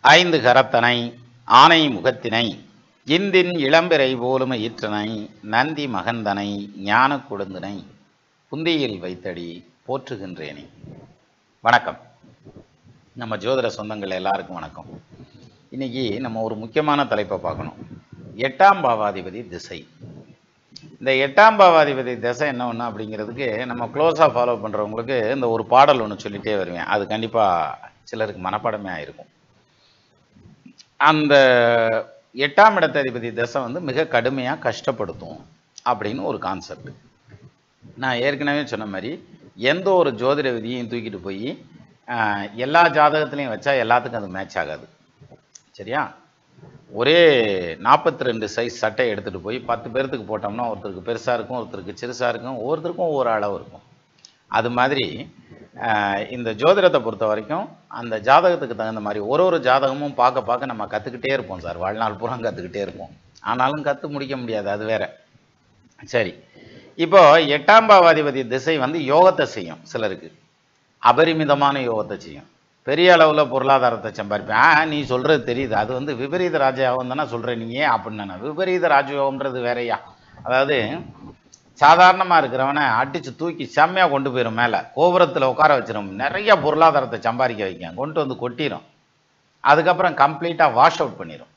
ஐந்து கரத்தனை ஆனை முகத்தினை இந்தின் இளம்பிறை போலும ஈற்றனை நந்தி மகந்தனை ஞான கொடுந்தனை புந்தியில் வைத்தடி போற்றுகின்றேனே. வணக்கம். நம்ம ஜோதிட சொந்தங்கள் எல்லாருக்கும் வணக்கம். இன்னைக்கு நம்ம ஒரு முக்கியமான தலைப்பை பார்க்கணும். 8ஆம் பாவாதிபதி திசை. இந்த 8ஆம் பாவாதிபதி திசை என்ன ஒன்று அப்படிங்கிறதுக்கு நம்ம க்ளோஸாக ஃபாலோ பண்ணுறவங்களுக்கு இந்த ஒரு பாடல் ஒன்று சொல்லிகிட்டே வருவேன். அது கண்டிப்பாக சிலருக்கு மனப்பாடமே ஆயிருக்கும். அந்த 8ஆம் இடத்ததிபதி திசை வந்து மிக கடுமையாக கஷ்டப்படுத்தும் அப்படின்னு ஒரு கான்செப்ட். நான் ஏற்கனவே சொன்ன மாதிரி எந்த ஒரு ஜோதிட விதியையும் தூக்கிட்டு போய் எல்லா ஜாதகத்துலேயும் வச்சா எல்லாத்துக்கும் அது மேட்ச் ஆகாது. சரியா? ஒரே 42 சைஸ் சட்டை எடுத்துகிட்டு போய் 10 பேர்த்துக்கு போட்டோம்னா ஒருத்தருக்கு பெருசாக இருக்கும், ஒருத்தருக்கு சிறுசாக இருக்கும், ஒவ்வொருத்தருக்கும் ஒவ்வொரு அளவு இருக்கும். அது மாதிரி இந்த ஜோதிடத்தை பொறுத்த வரைக்கும் அந்த ஜாதகத்துக்கு தகுந்த மாதிரி ஒரு ஜாதகமும் பார்க்க பார்க்க நம்ம கற்றுக்கிட்டே இருப்போம் சார். வாழ்நாள் பூரா கற்றுக்கிட்டே இருப்போம். ஆனாலும் கற்று முடிக்க முடியாது, அது வேற. சரி, இப்போ 8ஆம் பாவாதிபதி திசை வந்து யோகத்தை செய்யும். சிலருக்கு அபரிமிதமான யோகத்தை செய்யும். பெரிய அளவில் பொருளாதாரத்தை சம்பாதிப்பேன். நீ சொல்கிறது தெரியுது, அது வந்து விபரீத ராஜயோகம் தானே சொல்கிற நீ அப்படின்னு. விபரீத ராஜயோகம்ன்றது வேறையா? அதாவது சாதாரணமாக இருக்கிறவனை அடித்து தூக்கி செம்மையாக கொண்டு போயிடும், மேலே கோபுரத்தில் உட்கார வச்சிடும், நிறைய பொருளாதாரத்தை சம்பாதிக்க வைக்கும், கொண்டு வந்து கொட்டிடும். அதுக்கப்புறம் கம்ப்ளீட்டாக வாஷ் அவுட் பண்ணிடும்.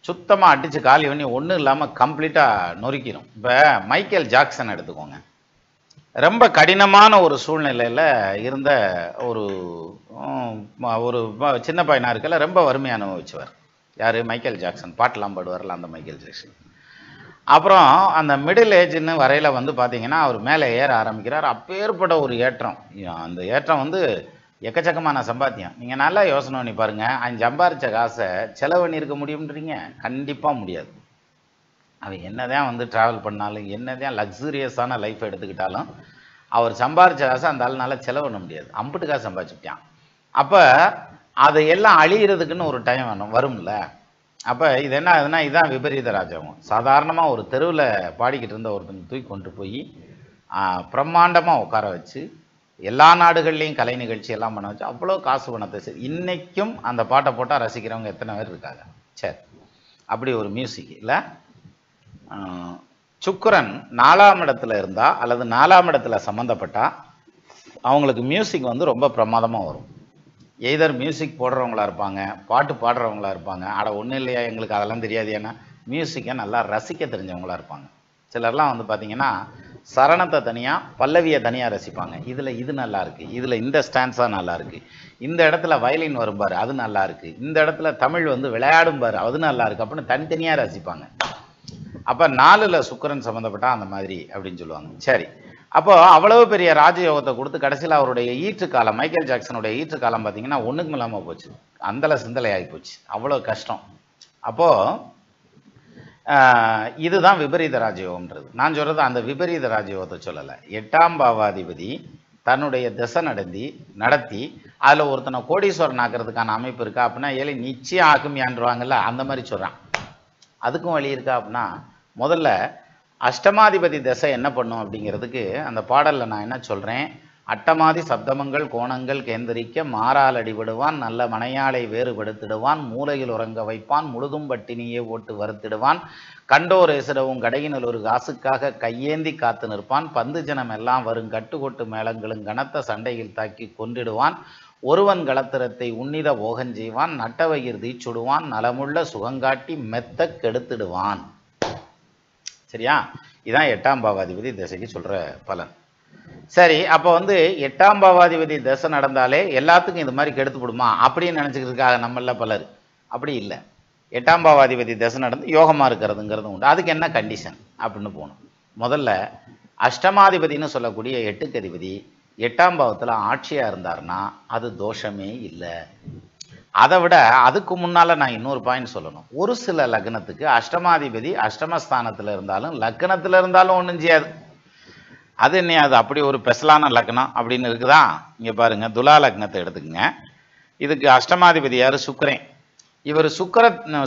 சுத்தமாக அடித்து காலி பண்ணி ஒன்றும் இல்லாமல் கம்ப்ளீட்டாக நொறுக்கிடும். இப்போ மைக்கேல் ஜாக்சன் எடுத்துக்கோங்க. ரொம்ப கடினமான ஒரு சூழ்நிலையில் இருந்த ஒரு ஒரு சின்ன பையனாக இருக்கல, ரொம்ப வறுமையை அனுபவிச்சவர். யார்? Michael Jackson. பாட்டெல்லாம் பாடுவார்ல அந்த மைக்கேல் ஜாக்சன். அப்புறம் அந்த மிடில் ஏஜ்னு வரையில் வந்து பார்த்தீங்கன்னா அவர் மேலே ஏற ஆரம்பிக்கிறார். அப்பேற்பட்ட ஒரு ஏற்றம். அந்த ஏற்றம் வந்து எக்கச்சக்கமான சம்பாத்தியம். நீங்கள் நல்லா யோசனை பண்ணி பாருங்கள். அவன் சம்பாரித்த காசை செலவு பண்ணியிருக்க முடியும்ன்றீங்க? கண்டிப்பாக முடியாது. அவன் என்னதான் வந்து ட்ராவல் பண்ணாலும், என்னதான் லக்ஸூரியஸான லைஃப் எடுத்துக்கிட்டாலும், அவர் சம்பாரித்த காசை அந்த ஆளுனால செலவு பண்ண முடியாது. அம்புட்டு காசு சம்பாதிச்சுட்டான். அப்போ அதை எல்லாம் அழிகிறதுக்குன்னு ஒரு டைம் வரும்ல. அப்போ இது என்ன ஆகுதுன்னா, இதுதான் விபரீத ராஜயோகம். சாதாரணமாக ஒரு தெருவில் பாடிக்கிட்டு இருந்த ஒருத்தங்க தூக்கி கொண்டு போய் பிரம்மாண்டமாக உட்கார வச்சு எல்லா நாடுகள்லேயும் கலை நிகழ்ச்சி எல்லாம் பண்ண வச்சு அவ்வளோ காசு பணத்தை இன்னைக்கும் அந்த பாட்டை போட்டால் ரசிக்கிறவங்க எத்தனை பேர் இருக்காங்க? சரி, அப்படி ஒரு மியூசிக் இல்லை. சுக்கிரன் 4ஆம் இடத்துல இருந்தால் அல்லது 4ஆம் இடத்துல சம்மந்தப்பட்டால் அவங்களுக்கு மியூசிக் வந்து ரொம்ப பிரமாதமாக வரும். எய்தர் மியூசிக் போடுறவங்களா இருப்பாங்க, பாட்டு பாடுறவங்களா இருப்பாங்க. ஒன்றும் இல்லையா, எங்களுக்கு அதெல்லாம் தெரியாது, ஏன்னா மியூசிக்கை நல்லா ரசிக்க தெரிஞ்சவங்களா இருப்பாங்க. சிலர்லாம் வந்து பார்த்தீங்கன்னா சரணத்தை தனியாக பல்லவியை தனியாக ரசிப்பாங்க. இதில் இது நல்லா இருக்குது, இதில் இந்த ஸ்டான்ஸாக நல்லா இருக்குது, இந்த இடத்துல வயலின் வரும்பார் அது நல்லா இருக்குது, இந்த இடத்துல தமிழ் வந்து விளையாடும்பார் அது நல்லா இருக்குது அப்படின்னு தனித்தனியாக ரசிப்பாங்க. அப்போ 4ல் சுக்கிரன் சம்மந்தப்பட்டால் அந்த மாதிரி அப்படின்னு சொல்லுவாங்க. சரி, அப்போ அவ்வளவு பெரிய ராஜயோகத்தை கொடுத்து கடைசியில் அவருடைய ஈற்று காலம், மைக்கேல் ஜாக்சனுடைய ஈற்று காலம் பார்த்தீங்கன்னா ஒன்றுக்கும் இல்லாமல் போச்சு. அந்தல சிந்தலை ஆகி போச்சு. அவ்வளோ கஷ்டம். அப்போது இதுதான் விபரீத ராஜயோகம்ன்றது. நான் சொல்கிறது அந்த விபரீத ராஜயோகத்தை சொல்லலை. 8ஆம் பாவாதிபதி தன்னுடைய திசை நடத்தி அதில் ஒருத்தனை கோடீஸ்வரன் ஆக்கிறதுக்கான அமைப்பு இருக்கா அப்படின்னா, ஏழை நிச்சயம் ஆக்குமியான்றாங்கல்ல, அந்த மாதிரி சொல்கிறான். அதுக்கும் வழி இருக்கா அப்படின்னா, முதல்ல அஷ்டமாதிபதி திசை என்ன பண்ணும் அப்படிங்கிறதுக்கு அந்த பாடலில் நான் என்ன சொல்கிறேன்? அட்டமாதி சப்தமங்கள் கோணங்கள் கேந்திரிக்க மாறால் அடிபடுவான், நல்ல மனையாளை வேறுபடுத்திடுவான், மூலையில் உறங்க வைப்பான், முழுதும் பட்டினியே ஓட்டு வருத்திடுவான், கண்டோர் எசிடவும் கடையினல் ஒரு காசுக்காக கையேந்தி காத்து நிற்பான், பந்து ஜனம் எல்லாம் வரும் கட்டுக்கொட்டு மேளங்களும் கனத்த சண்டையில் தாக்கி கொன்றிடுவான், ஒருவன் களத்திரத்தை உன்னித போகஞ்செய்வான், நட்டவயிர் தீச்சுடுவான், நலமுள்ள சுகங்காட்டி மெத்த கெடுத்துடுவான். சரியா? இதான் 8ஆம் பாவாதிபதி திசைக்கு சொல்கிற பலன். சரி, அப்போ வந்து 8ஆம் பாவாதிபதி திசை நடந்தாலே எல்லாத்துக்கும் இது மாதிரி கெடுத்துப்படுமா அப்படின்னு நினச்சிக்கிறதுக்காக நம்மள பலர். அப்படி இல்லை. 8ஆம் பாவாதிபதி திசை நடந்து யோகமாக இருக்கிறதுங்கிறது உண்டு. அதுக்கு என்ன கண்டிஷன் அப்படின்னு போகணும். முதல்ல அஷ்டமாதிபதினு சொல்லக்கூடிய 8க்கு அதிபதி 8ஆம் பாவத்தில் ஆட்சியாக இருந்தார்னா அது தோஷமே இல்லை. அதை விட அதுக்கு முன்னால் நான் இன்னொரு பாயிண்ட் சொல்லணும். ஒரு சில லக்னத்துக்கு அஷ்டமாதிபதி அஷ்டமஸ்தானத்தில் இருந்தாலும் லக்னத்தில் இருந்தாலும் ஒன்றும் செய்யாது. அது என்ன, அது அப்படி ஒரு ஸ்பெஷலான லக்னம் அப்படின்னு இருக்குதா? இங்கே பாருங்கள், துலா லக்னத்தை எடுத்துக்கங்க. இதுக்கு அஷ்டமாதிபதி யார்? சுக்கிரன். இவர்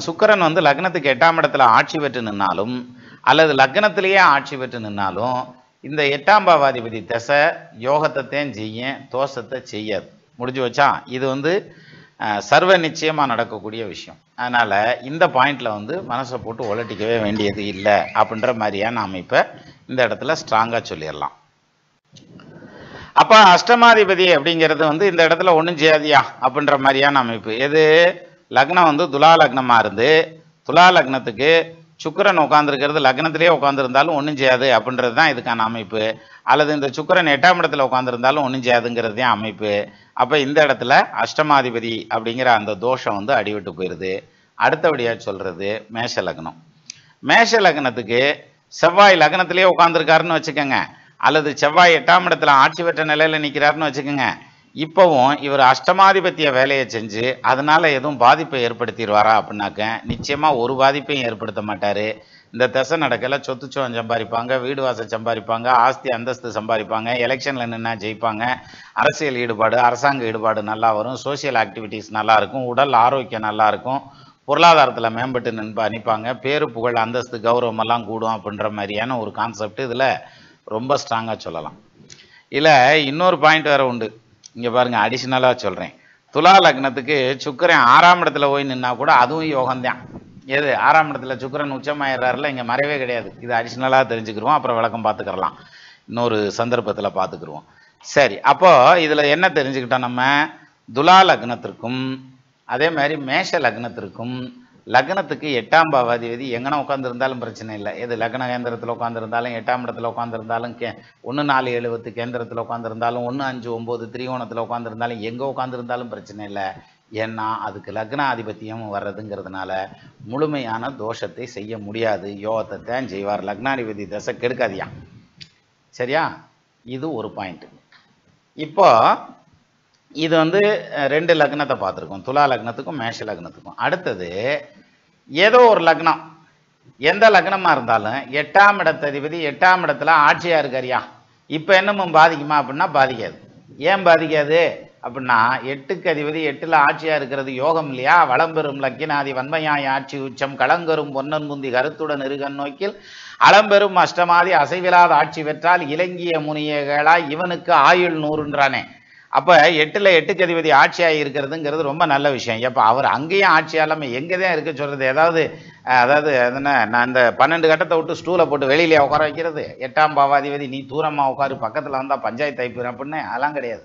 சுக்கிரன் வந்து லக்னத்துக்கு 8ஆம் இடத்துல ஆட்சி பெற்று நின்னாலும் அல்லது லக்னத்திலேயே ஆட்சி பெற்று நின்னாலும் இந்த 8ஆம் பாவாதிபதி திசை யோகத்தை செய்ய, தோஷத்தை செய்யாது. முடிஞ்சு வச்சா இது வந்து சர்வ நிச்சயமாக நடக்கக்கூடிய விஷயம். அதனால் இந்த பாயிண்டில் வந்து மனசை போட்டு உலட்டிக்கவே வேண்டியது இல்லை அப்படின்ற மாதிரியான அமைப்பை இந்த இடத்துல ஸ்ட்ராங்காக சொல்லிடலாம். அப்போ அஷ்டமாதிபதி அப்படிங்கிறது வந்து இந்த இடத்துல ஒன்றும் செய்யாதியா அப்படின்ற மாதிரியான அமைப்பு. எது லக்னம் வந்து துலா லக்னமாக இருந்து துலா லக்னத்துக்கு சுக்கிரன் உட்காந்துருக்கிறது லக்னத்திலே உட்காந்துருந்தாலும் ஒன்றும் செய்யாது அப்படின்றது தான் இதுக்கான அமைப்பு. அல்லது இந்த சுக்கிரன் 8ஆம் இடத்துல உட்காந்துருந்தாலும் ஒன்றும் செய்யாதுங்கிறது தான் அமைப்பு. அப்போ இந்த இடத்துல அஷ்டமாதிபதி அப்படிங்கிற அந்த தோஷம் வந்து அடிவிட்டு போயிடுது. அடுத்தபடியாக சொல்கிறது மேஷ லக்னம். மேஷ லக்னத்துக்கு செவ்வாய் லக்னத்திலே உட்காந்துருக்காருன்னு வச்சுக்கோங்க, அல்லது செவ்வாய் 8ஆம் இடத்துல ஆட்சி பெற்ற நிலையில் நிற்கிறாருன்னு வச்சுக்கோங்க. இப்போவும் இவர் அஷ்டமாதிபத்திய வேலையை செஞ்சு அதனால எதுவும் பாதிப்பை ஏற்படுத்திடுவாரா அப்படின்னாக்க நிச்சயமாக ஒரு பாதிப்பையும் ஏற்படுத்த மாட்டார். இந்த தசை நடக்கல சொத்துச்சோம் சம்பாதிப்பாங்க, வீடு வாசல் சம்பாதிப்பாங்க, ஆஸ்தி அந்தஸ்து சம்பாதிப்பாங்க, எலெக்ஷனில் நின்னா ஜெயிப்பாங்க, அரசியல் ஈடுபாடு அரசாங்க ஈடுபாடு நல்லா வரும், சோசியல் ஆக்டிவிட்டீஸ் நல்லா இருக்கும், உடல் ஆரோக்கியம் நல்லா இருக்கும், பொருளாதாரத்தில் மேம்பட்டு நிற்பாங்க, பேரு புகழ் அந்தஸ்து கௌரவம் எல்லாம் கூடும் அப்படின்ற மாதிரியான ஒரு கான்செப்ட் இதில் ரொம்ப ஸ்ட்ராங்காக சொல்லலாம். இல்லை இன்னொரு பாயிண்ட் வேறு உண்டு. இங்கே பாருங்கள், அடிஷ்னலாக சொல்கிறேன். துலா லக்னத்துக்கு சுக்கிரன் 6ஆம் இடத்துல போய் நின்னா கூட அதுவும் யோகம்தான். எது 6ஆம் இடத்துல சுக்கிரன் உச்சமாயிடுறாருல, இங்கே மறைவே கிடையாது. இது அடிஷ்னலாக தெரிஞ்சுக்கிடுவோம், அப்புறம் விளக்கம் பார்த்துக்கிறலாம், இன்னொரு சந்தர்ப்பத்தில் பார்த்துக்கிடுவோம். சரி, அப்போது இதில் என்ன தெரிஞ்சுக்கிட்டோம் நம்ம? துலா லக்னத்திற்கும் அதே மாதிரி மேஷ லக்னத்திற்கும் லக்னத்துக்கு 8ஆம் பாவாதிபதி எங்கன்னா உட்காந்துருந்தாலும் பிரச்சனை இல்லை. எது லக்ன கேந்திரத்தில் உட்காந்துருந்தாலும் 8ஆம் இடத்துல உட்காந்துருந்தாலும் 1-4-7 கேந்திரத்தில் உட்காந்துருந்தாலும் 1-5-9 திரிகோணத்தில் உட்காந்துருந்தாலும் எங்கே உட்காந்துருந்தாலும் பிரச்சனை இல்லை. ஏன்னா அதுக்கு லக்னாதிபத்தியம் வர்றதுங்கிறதுனால முழுமையான தோஷத்தை செய்ய முடியாது, யோகத்தை தான் செய்வார். லக்னாதிபதி தசை கெடுக்காதியா. சரியா? இது ஒரு பாயிண்ட். இப்போ இது வந்து 2 லக்னத்தை பார்த்துருக்கோம், துலா லக்னத்துக்கும் மேஷ லக்னத்துக்கும். அடுத்தது ஏதோ ஒரு லக்னம், எந்த லக்னமாக இருந்தாலும் 8ஆம் இடத்ததிபதி 8ஆம் இடத்துல ஆட்சியாக இருக்காரியா, இப்போ என்னமும் பாதிக்குமா அப்படின்னா பாதிக்காது. ஏன் பாதிக்காது அப்படின்னா 8க்கு அதிபதி 8ல் ஆட்சியாக இருக்கிறது யோகம் இல்லையா. வளம்பெறும் லக்கினாதி வன்மையாய் ஆட்சி உச்சம் களங்கரும் பொன்னன் முந்தி கருத்துடன் இருகன் நோக்கில் அளம்பெறும் அஷ்டமாதி அசைவிலாத ஆட்சி பெற்றால் இலங்கிய முனியர்களாய் இவனுக்கு ஆயுள் 100ன்றானே. அப்போ 8ல் 8க்கு அதிபதி ஆட்சியாக இருக்கிறதுங்கிறது ரொம்ப நல்ல விஷயம். எப்போ அவர் அங்கேயும் ஆட்சியாலாமல் எங்கே தான் இருக்க சொல்கிறது? அதாவது என்ன, நான் இந்த 12 கட்டத்தை விட்டு ஸ்டூலை போட்டு வெளியிலே உட்கார வைக்கிறது, 8ஆம் பாவாதிபதி நீ தூரமாக உட்காரு பக்கத்தில் வந்தால் பஞ்சாயத்து ஆயிப்போம் அப்படின்னு அதெல்லாம் கிடையாது.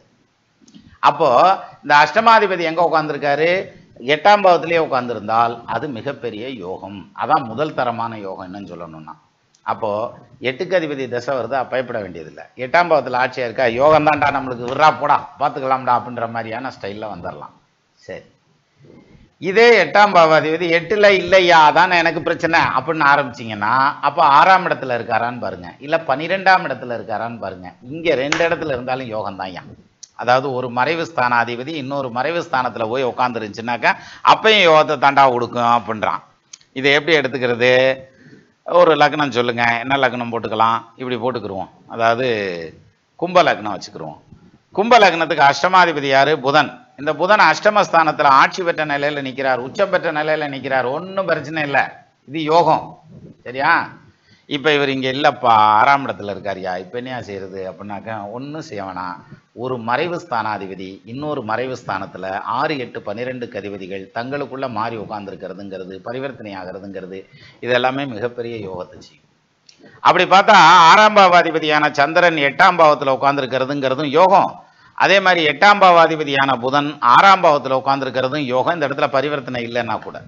அப்போது இந்த அஷ்டமாதிபதி எங்கே உட்காந்துருக்காரு? 8ஆம் பாவத்திலேயே உட்காந்துருந்தால் அது மிகப்பெரிய யோகம். அதான் முதல் தரமான யோகம் என்னன்னு சொல்லணும்னா. அப்போது 8க்கு அதிபதி தசை வருதா, பயப்பட வேண்டியதில்லை. 8ஆம் பாவத்தில் ஆட்சியாக இருக்கா, யோகம் தான்டா நம்மளுக்கு, விட்றா போடா பார்த்துக்கலாம்டா அப்படின்ற மாதிரியான ஸ்டைலில் வந்துடலாம். சரி, இதே 8ஆம் பாவாதிபதி 8ல் இல்லையா அதானே எனக்கு பிரச்சனை அப்படின்னு ஆரம்பிச்சிங்கன்னா அப்போ 6ஆம் இடத்துல இருக்காரான்னு பாருங்கள், இல்லை 12ஆம் இடத்துல இருக்காரான்னு பாருங்கள். இங்கே 2 இடத்துல இருந்தாலும் யோகம் தான் ஐயா. அதாவது ஒரு மறைவு ஸ்தானாதிபதி இன்னொரு மறைவு ஸ்தானத்தில் போய் உட்காந்துருந்துச்சுனாக்கா அப்பையும் யோகத்தை தாண்டா கொடுக்கும் அப்படின்றான். இதை எப்படி எடுத்துக்கிறது? ஒரு லக்னம் சொல்லுங்கள், என்ன லக்னம் போட்டுக்கலாம்? இப்படி போட்டுக்கிடுவோம். அதாவது கும்ப லக்னம் வச்சுக்கிடுவோம். கும்ப லக்னத்துக்கு அஷ்டமாதிபதி யார்? புதன். இந்த புதன் அஷ்டமஸ்தானத்தில் ஆட்சி பெற்ற நிலையில் நிற்கிறார், உச்சம் பெற்ற நிலையில் நிற்கிறார், ஒன்றும் பிரச்சனை இல்லை, இது யோகம். சரியா? இப்போ இவர் இங்கே இல்லைப்பா 6ஆம் இடத்துல இருக்காரியா, இப்போ என்ன செய்கிறது அப்படின்னாக்க ஒன்றும் செய்ய வேணாம். ஒரு மறைவு ஸ்தானாதிபதி இன்னொரு மறைவு ஸ்தானத்தில் 6, 8, 12 அதிபதிகள் தங்களுக்குள்ளே மாறி உட்காந்துருக்கிறதுங்கிறது, பரிவர்த்தனை ஆகிறதுங்கிறது, இது எல்லாமே மிகப்பெரிய யோகத்தை செய்யும். அப்படி பார்த்தா 6ஆம் பாவாதிபதியான சந்திரன் 8ஆம் பாவத்தில் உட்காந்துருக்கிறதுங்கிறதும் யோகம். அதே மாதிரி 8ஆம் பாவாதிபதியான புதன் 6ஆம் பாவத்தில் உட்காந்துருக்கிறதும் யோகம். இந்த இடத்துல பரிவர்த்தனை இல்லைன்னா கூட.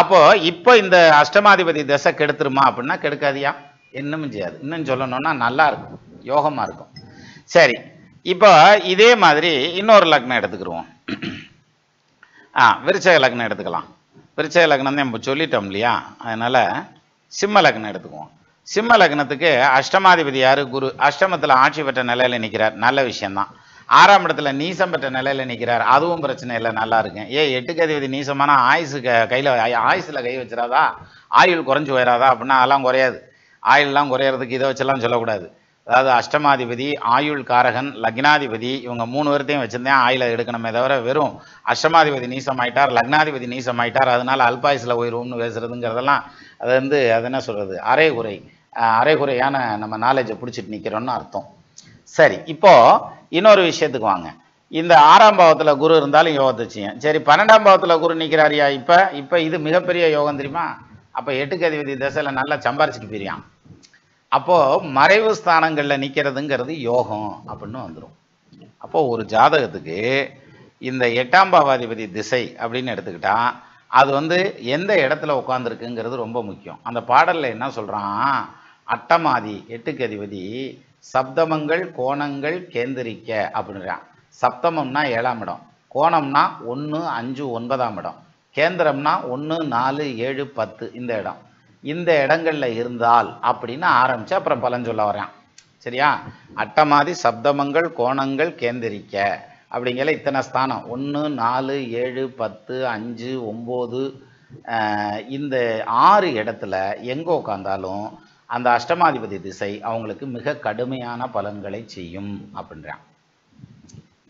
அப்போ இப்போ இந்த அஷ்டமாதிபதி தசை கெடுத்துருமா அப்படின்னா கெடுக்காதியா, இன்னும் செய்யாது. இன்னும் சொல்லணும்னா நல்லா இருக்கும், யோகமாக இருக்கும். சரி, இப்போ இதே மாதிரி இன்னொரு லக்னம் எடுத்துக்கிடுவோம். விருச்சக லக்னம் எடுத்துக்கலாம். விருச்சக லக்னம் தான் நம்ம சொல்லிட்டோம் இல்லையா, அதனால் சிம்ம லக்னம் எடுத்துக்குவோம். சிம்ம லக்னத்துக்கு அஷ்டமாதிபதி யார்? குரு. அஷ்டமத்தில் ஆட்சி பெற்ற நிலையில் நிற்கிறார், நல்ல விஷயந்தான். 6ஆம் இடத்துல நீசம் பெற்ற நிலையில் நிற்கிறார், அதுவும் பிரச்சனை இல்லை, நல்லா இருக்கு. 8க்கு அதிபதி நீசமான ஆயுசு கையில் ஆயுசில் கை வச்சிடாதா, ஆயுள் குறைஞ்சி போயிடாதா அப்படின்னா அதெல்லாம் குறையாது. ஆயுள்லாம் குறையிறதுக்கு இதை வச்செல்லாம் சொல்லக்கூடாது. அதாவது அஷ்டமாதிபதி ஆயுள் காரகன் லக்னாதிபதி இவங்க 3 பேர்த்தையும் வச்சுருந்தேன் ஆயுளை எடுக்கணுமே தவிர வெறும் அஷ்டமாதிபதி நீசமாயிட்டார் லக்னாதிபதி நீசமாயிட்டார் அதனால் அல்பாயுசில் போயிடுவோம்னு பேசுகிறதுங்கிறதெல்லாம் அது என்ன சொல்கிறது, அரைகுறையான நம்ம நாலேஜை பிடிச்சிட்டு நிற்கிறோன்னு அர்த்தம். சரி, இப்போது இன்னொரு விஷயத்துக்கு வாங்க. இந்த 6ஆம் பாவத்தில் குரு இருந்தாலும் யோகத்தை செய்யும். சரி, 12ஆம் பாவத்தில் குரு நிற்கிறாரியா? இப்போ இது மிகப்பெரிய யோகம் தெரியுமா? அப்போ 8க்கு அதிபதி திசையில் நல்லா சம்பாரிச்சுட்டு போயிருயான். அப்போது மறைவு ஸ்தானங்களில் நிற்கிறதுங்கிறது யோகம் அப்படின்னு வந்துடும். அப்போது ஒரு ஜாதகத்துக்கு இந்த 8ஆம் பாவாதிபதி திசை அப்படின்னு எடுத்துக்கிட்டா அது வந்து எந்த இடத்துல உட்காந்துருக்குங்கிறது ரொம்ப முக்கியம். அந்த பாடலில் என்ன சொல்கிறான்? அட்டமாதி 8க்கு அதிபதி சப்தமங்கள் கோணங்கள் கேந்திரிக்க அப்படின்றான். சப்தமம்னா 7ஆம் இடம், கோணம்னா 1, 5, 9ஆம் இடம், கேந்திரம்னா 1, 4, 7, 10 இந்த இடம். இந்த இடங்களில் இருந்தால் அப்படின்னு ஆரம்பித்து அப்புறம் பலன் சொல்ல வரான். சரியா? அட்டமாதி சப்தமங்கள் கோணங்கள் கேந்திரிக்க அப்படிங்கிற இத்தனை ஸ்தானம் 1, 4, 7, 10, 5, 9 இந்த 6 இடத்துல எங்கே உட்காந்தாலும் அந்த அஷ்டமாதிபதி திசை அவங்களுக்கு மிக கடுமையான பலன்களை செய்யும் அப்படின்றான்.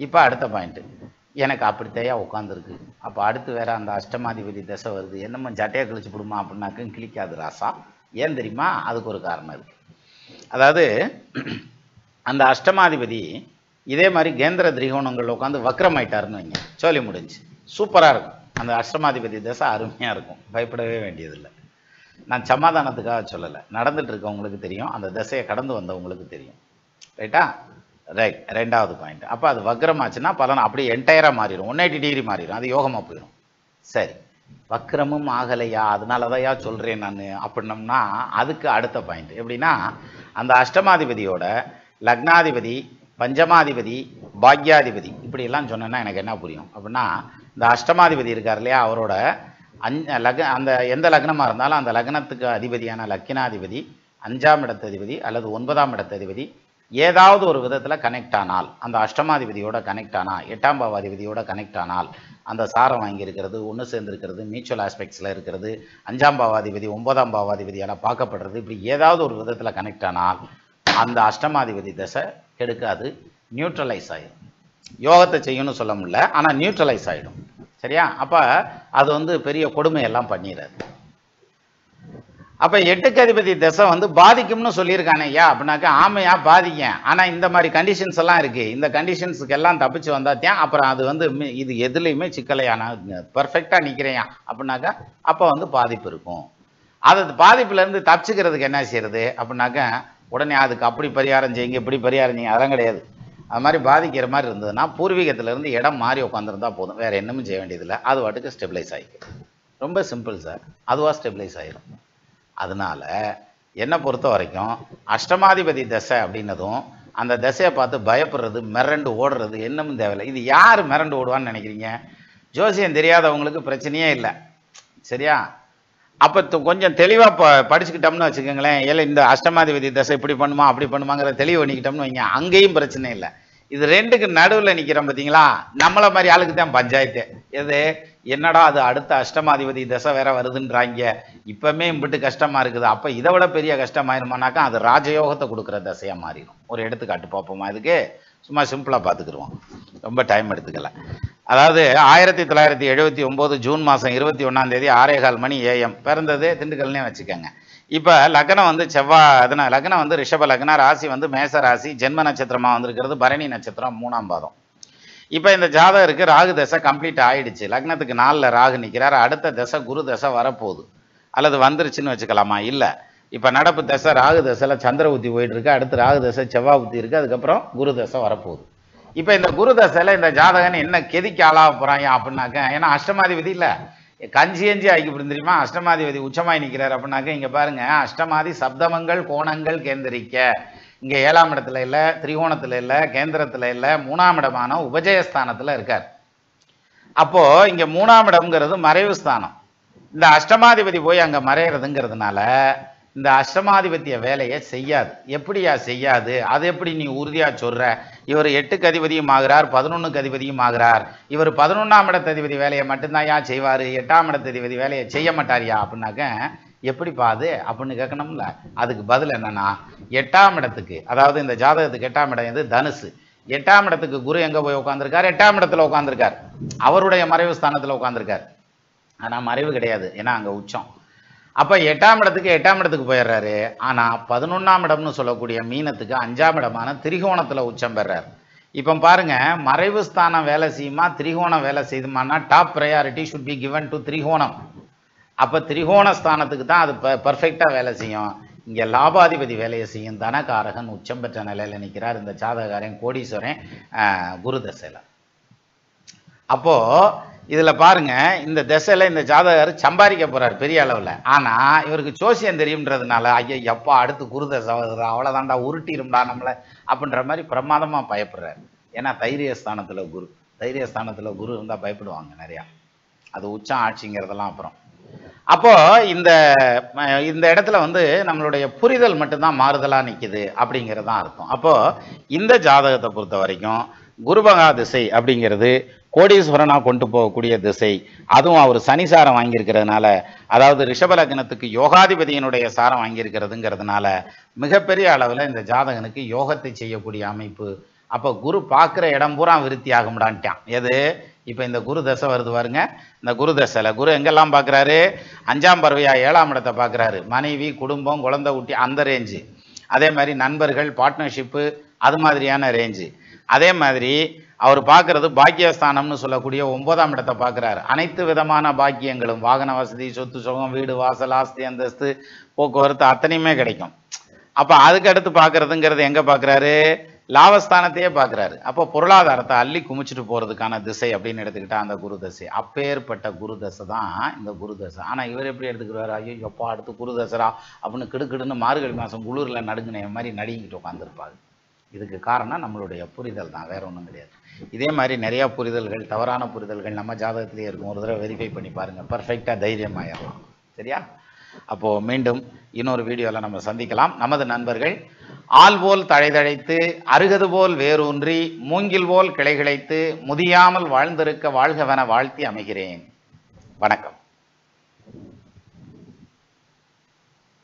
இப்போ அடுத்த பாயிண்ட்டு, எனக்கு அப்படித்தையா உட்காந்துருக்கு, அப்போ அடுத்து வேற அந்த அஷ்டமாதிபதி திசை வருது, என்னம்மா ஜட்டையை கிழிச்சு விடுமா அப்படின்னாக்கும் கிழிக்காது ராசா. ஏன் தெரியுமா? அதுக்கு ஒரு காரணம் இருக்குது. அதாவது அந்த அஷ்டமாதிபதி இதே மாதிரி கேந்திர திரிகோணங்கள் உட்காந்து வக்ரமாயிட்டாருன்னு வைங்க, சொல்லி முடிஞ்சு. சூப்பராக இருக்கும் அந்த அஷ்டமாதிபதி திசை, அருமையாக இருக்கும், பயப்படவே வேண்டியதில்லை. நான் சமாதானத்துக்காக சொல்லலை, நடந்துட்டு இருக்கவங்களுக்கு தெரியும், அந்த திசையை கடந்து வந்தவங்களுக்கு தெரியும். ரைட்டா? ரைட். 2வது பாயிண்ட், அப்போ அது வக்ரமாச்சுன்னா பலன் அப்படியே என்டையராக மாறிடும், 180 டிகிரி மாறிடும், அது யோகமாக போயிடும். சரி, வக்ரமும் ஆகலையா, அதனால தான்யா சொல்கிறேன் நான் அப்படின்னம்னா அதுக்கு அடுத்த பாயிண்ட் எப்படின்னா, அந்த அஷ்டமாதிபதியோட லக்னாதிபதி, பஞ்சமாதிபதி, பாக்யாதிபதி இப்படியெல்லாம் சொன்னேன்னா எனக்கு என்ன புரியும் அப்படின்னா, இந்த அஷ்டமாதிபதி இருக்கார் இல்லையா, அவரோட அந்த எந்த லக்னமாக இருந்தாலும் அந்த லக்னத்துக்கு அதிபதியான லக்கினாதிபதி, 5ஆம் இடத்ததிபதி அல்லது 9ஆம் இடத்ததிபதி ஏதாவது ஒரு விதத்தில் கனெக்ட் ஆனால், அந்த அஷ்டமாதிபதியோட கனெக்ட் ஆனால், 8ஆம் பாவாதிபதியோட கனெக்ட் ஆனால், அந்த சாரம் வாங்கியிருக்கிறது, ஒன்று சேர்ந்துருக்கிறது, மியூச்சுவல் ஆஸ்பெக்ட்ஸில் இருக்கிறது, 5ஆம் பாவாதிபதி 9ஆம் பாவாதிபதியால் பார்க்கப்படுறது, இப்படி ஏதாவது ஒரு விதத்தில் கனெக்ட் ஆனால் அந்த அஷ்டமாதிபதி தசை கெடுக்காது, நியூட்ரலைஸ் ஆகிடும். யோகத்தை செய்யணும்னு சொல்ல முடியல, ஆனால் நியூட்ரலைஸ் ஆகிடும். சரியா? அப்போ அது வந்து பெரிய கொடுமையெல்லாம் பண்ணிடுறாரு. அப்போ 8க்கு அதிபதி தசை வந்து பாதிக்கும்னு சொல்லியிருக்கானே ஐயா அப்படின்னாக்கா, ஆமையா பாதிக்கும், ஆனால் இந்த மாதிரி கண்டிஷன்ஸ் எல்லாம் இருக்குது, இந்த கண்டிஷன்ஸுக்கு எல்லாம் தப்பிச்சு வந்தாத்தான் அப்புறம் அது வந்து இது எதுலேயுமே சிக்கலையான பர்ஃபெக்டாக நிற்கிறேன் அப்படின்னாக்கா அப்போ வந்து பாதிப்பு இருக்கும். அது பாதிப்புலேருந்து தப்பிச்சுக்கிறதுக்கு என்ன செய்யறது அப்படின்னாக்கா, உடனே அதுக்கு அப்படி பரிகாரம் செய்யுங்க இப்படி பரிகாரம் செய்யுங்க அதெல்லாம் கிடையாது. அது மாதிரி பாதிக்கிற மாதிரி இருந்ததுன்னா பூர்வீகத்திலேருந்து இடம் மாறி உட்காந்துருந்தா போதும், வேறு என்னமும் செய்ய வேண்டியதில்லை, அது வாட்டுக்கு ஸ்டெபிளைஸ் ஆகிக்கும். ரொம்ப சிம்பிள் சார், அதுவாக ஸ்டெபிளைஸ் ஆகிடும். அதனால என்னை பொறுத்த வரைக்கும் அஷ்டமாதிபதி தசை அப்படின்னதும் அந்த தசையை பார்த்து பயப்படுறது, மிரண்டு ஓடுறது என்னமும் தேவையில்லை. இது யார் மிரண்டு ஓடுவான்னு நினைக்கிறீங்க? ஜோசியம் தெரியாதவங்களுக்கு பிரச்சனையே இல்லை. சரியா? அப்போ கொஞ்சம் தெளிவாக படிச்சுக்கிட்டோம்னு வச்சுக்கோங்களேன், இல்லை இந்த அஷ்டமாதிபதி தசை இப்படி பண்ணுமா அப்படி பண்ணுமாங்கிற தெளிவு பண்ணிக்கிட்டோம்னு வைங்க, அங்கேயும் பிரச்சனை இல்லை. இது ரெண்டுக்கு நடுவில் நிற்கிறோம் பார்த்தீங்களா, நம்மளை மாதிரி ஆளுக்கு தான் பஞ்சாயத்து. எது? என்னடா அது அடுத்த அஷ்டமாதிபதி தசை வேற வருதுன்றாங்க, இப்பவுமே இம்பிட்டு கஷ்டமா இருக்குது, அப்போ இதை விட பெரிய கஷ்டமாயிருமானாக்கா அது ராஜயோகத்தை கொடுக்குற தசையாக மாறிடும். ஒரு எடுத்துக்காட்டு பார்ப்போமா? இதுக்கு சும்மா சிம்பிளாக பார்த்துக்குருவோம், ரொம்ப டைம் எடுத்துக்கல. அதாவது 1979 ஜூன் மாதம் 21ஆம் தேதி 6:15 மணி AM பிறந்தது, திண்டுக்கல்னே வச்சுக்கோங்க. இப்போ லக்னம் வந்து செவ்வாய், அதனால் லக்னம் வந்து ரிஷப லக்னம், ராசி வந்து மேச ராசி, ஜென்ம நட்சத்திரமாக வந்திருக்கிறது பரணி நட்சத்திரம் 3ஆம் பாதம். இப்போ இந்த ஜாதகருக்கு ராகு தசை கம்ப்ளீட் ஆகிடுச்சு, லக்னத்துக்கு 4ல் ராகு நிற்கிறார். அடுத்த தசை குரு தசை வரப்போகுது, அல்லது வந்துருச்சுன்னு வச்சுக்கலாமா? இல்லை, இப்போ நடப்பு தசை ராகு தசையில் சந்திர புத்தி போயிட்டு இருக்கு, அடுத்து ராகு தசை செவ்வாய் புத்தி இருக்குது, அதுக்கப்புறம் குரு தசை வரப்போகுது. இப்போ இந்த குரு தசையில் இந்த ஜாதகன் என்ன கெதிக்கு ஆளாக போகிறாங்க அப்படின்னாக்க, ஏன்னா அஷ்டமாதிபதி இல்லை கஞ்சி ஆக்கி தெரியுமா, அஷ்டமாதிபதி உச்சமாய் நிற்கிறார் அப்படின்னாக்க, இங்கே பாருங்க, அஷ்டமாதி சப்தமங்கள் கோணங்கள் கேந்திரிக்க, இங்கே 7ஆம் இடத்துல இல்லை, திரிகோணத்தில் இல்லை, கேந்திரத்தில் இல்லை, 3ஆம் இடமான உபஜயஸ்தானத்தில் இருக்கார். அப்போ இங்கே 3ஆம் இடம்ங்கிறது மறைவு ஸ்தானம். இந்த அஷ்டமாதிபதி போய் அங்கே மறைகிறதுங்கிறதுனால இந்த அஷ்டமாதிபத்திய வேலையை செய்யாது. எப்படியா செய்யாது? அது எப்படி நீ உறுதியாக சொல்கிற? இவர் 8க்கு அதிபதியும் ஆகிறார், 11க்கு அதிபதியும் ஆகிறார். இவர் 11ஆம் இடத்ததிபதி வேலையை மட்டும்தான் யா செய்வார், 8ஆம் இடத்ததிபதி வேலையை செய்ய மாட்டாரியா அப்படின்னாக்க, எப்படிப்பா அது அப்படின்னு கேட்கணும்ல. அதுக்கு பதில் என்னன்னா, 8ஆம் இடத்துக்கு, அதாவது இந்த ஜாதகத்துக்கு 8ஆம் இடம் எது? தனுசு. 8ஆம் இடத்துக்கு குரு எங்கே போய் உட்காந்துருக்கார்? 8ஆம் இடத்துல உட்காந்துருக்கார், அவருடைய மறைவு ஸ்தானத்தில் உட்காந்துருக்கார். ஆனால் மறைவு கிடையாது, ஏன்னா அங்கே உச்சம். அப்போ 8ஆம் இடத்துக்கு போயிடுறாரு. ஆனால் 11ஆம் இடம்னு சொல்லக்கூடிய மீனத்துக்கு 5ஆம் இடமான திரிகோணத்தில் உச்சம் பெறார். இப்போ பாருங்க, மறைவு ஸ்தானம் வேலை செய்யுமா திரிகோணம் வேலை செய்யுமானா top priority should be given to திரிகோணம். அப்போ திரிகோண ஸ்தானத்துக்கு தான் அது பர்ஃபெக்டாக வேலை செய்யும். இங்கே லாபாதிபதி வேலையை செய்யும். தனகாரகன் உச்சம் பெற்ற நிலையில் நிற்கிறார் இந்த ஜாதகாரன் கோடீஸ்வரன் குரு தசையில். அப்போ இதில் பாருங்க, இந்த திசையில் இந்த ஜாதகர் சம்பாதிக்க போறார் பெரிய அளவில். ஆனால் இவருக்கு ஜோசியம் தெரியுன்றதுனால ஐயா எப்பா அடுத்து குரு தசை வருது அவ்வளோதான்டா உருட்டிரும்டா நம்மளை அப்படின்ற மாதிரி பிரமாதமாக பயப்படுறாரு. ஏன்னா தைரியஸ்தானத்தில் குரு, தைரியஸ்தானத்தில் குரு இருந்தால் பயப்படுவாங்க நிறையா. அது உச்சம் ஆட்சிங்கிறதெல்லாம் அப்புறம். அப்போ இந்த இடத்துல வந்து நம்மளுடைய புரிதல் மட்டும்தான் மாறுதலா நிற்குது அப்படிங்கிறது தான் அர்த்தம். அப்போ இந்த ஜாதகத்தை பொறுத்த வரைக்கும் குருபகா திசை அப்படிங்கிறது கோடீஸ்வரனா கொண்டு போகக்கூடிய திசை. அதுவும் அவர் சனி சாரம் வாங்கியிருக்கிறதுனால, அதாவது ரிஷப லக்னத்துக்கு யோகாதிபதியினுடைய சாரம் வாங்கியிருக்கிறதுங்கிறதுனால மிகப்பெரிய அளவில் இந்த ஜாதகனுக்கு யோகத்தை செய்யக்கூடிய அமைப்பு. அப்போ குரு பார்க்குற இடம் பூரா விருத்தி ஆகும்டான்ட்டான். எது இப்போ இந்த குரு தசை வருது பாருங்க, இந்த குரு தசையில் குரு எங்கெல்லாம் பார்க்குறாரு, 5ஆம் பறவையா 7ஆம் இடத்தை பார்க்குறாரு. மனைவி குடும்பம் குழந்தை ஊட்டி அந்த ரேஞ்சு. அதே மாதிரி நண்பர்கள் பார்ட்னர்ஷிப்பு அது மாதிரியான ரேஞ்சு. அதே மாதிரி அவர் பார்க்குறது பாக்கியஸ்தானம்னு சொல்லக்கூடிய 9ஆம் இடத்தை பார்க்குறாரு. அனைத்து விதமான பாக்கியங்களும் வாகன வசதி சொத்து சுகம் வீடு வாசல் ஆஸ்தி அந்தஸ்து போக்குவரத்து அத்தனையுமே கிடைக்கும். அப்போ அதுக்கு அடுத்து பார்க்குறதுங்கிறது எங்கே பார்க்குறாரு, லாபஸ்தானத்தையே பார்க்குறாரு. அப்போ பொருளாதாரத்தை அள்ளி குமிச்சிட்டு போகிறதுக்கான திசை அப்படின்னு எடுத்துக்கிட்டா அந்த குரு தசை. அப்பேற்பட்ட குரு தசை தான் இந்த குரு தசை. ஆனால் இவர் எப்படி எடுத்துக்கிறாரு, ஐயோ எப்போ அடுத்து குரு தசரா அப்படின்னு கிடுக்கிடுன்னு மார்கழி மாதம் குளிரில் நடுங்கின மாதிரி நடுங்கிட்டு உட்காந்துருப்பாங்க. இதுக்கு காரணம் நம்மளுடைய புரிதல் தான், வேற ஒன்றும் கிடையாது. இதே மாதிரி நிறையா புரிதல்கள் தவறான புரிதல்கள் நம்ம ஜாதகத்திலே இருக்கும். ஒரு தடவை வெரிஃபை பண்ணி பாருங்கள், பர்ஃபெக்டாக தைரியமாயிடலாம். சரியா? அப்போது மீண்டும் இன்னொரு வீடியோவில் நம்ம சந்திக்கலாம். நமது நண்பர்கள் ஆள் போல் தழைதழைத்து அருகது போல் வேரூன்றி மூங்கில் போல் கிளைகிழைத்து முதியாமல் வாழ்ந்திருக்க வாழ்கவென வாழ்த்தி அமைகிறேன். வணக்கம்.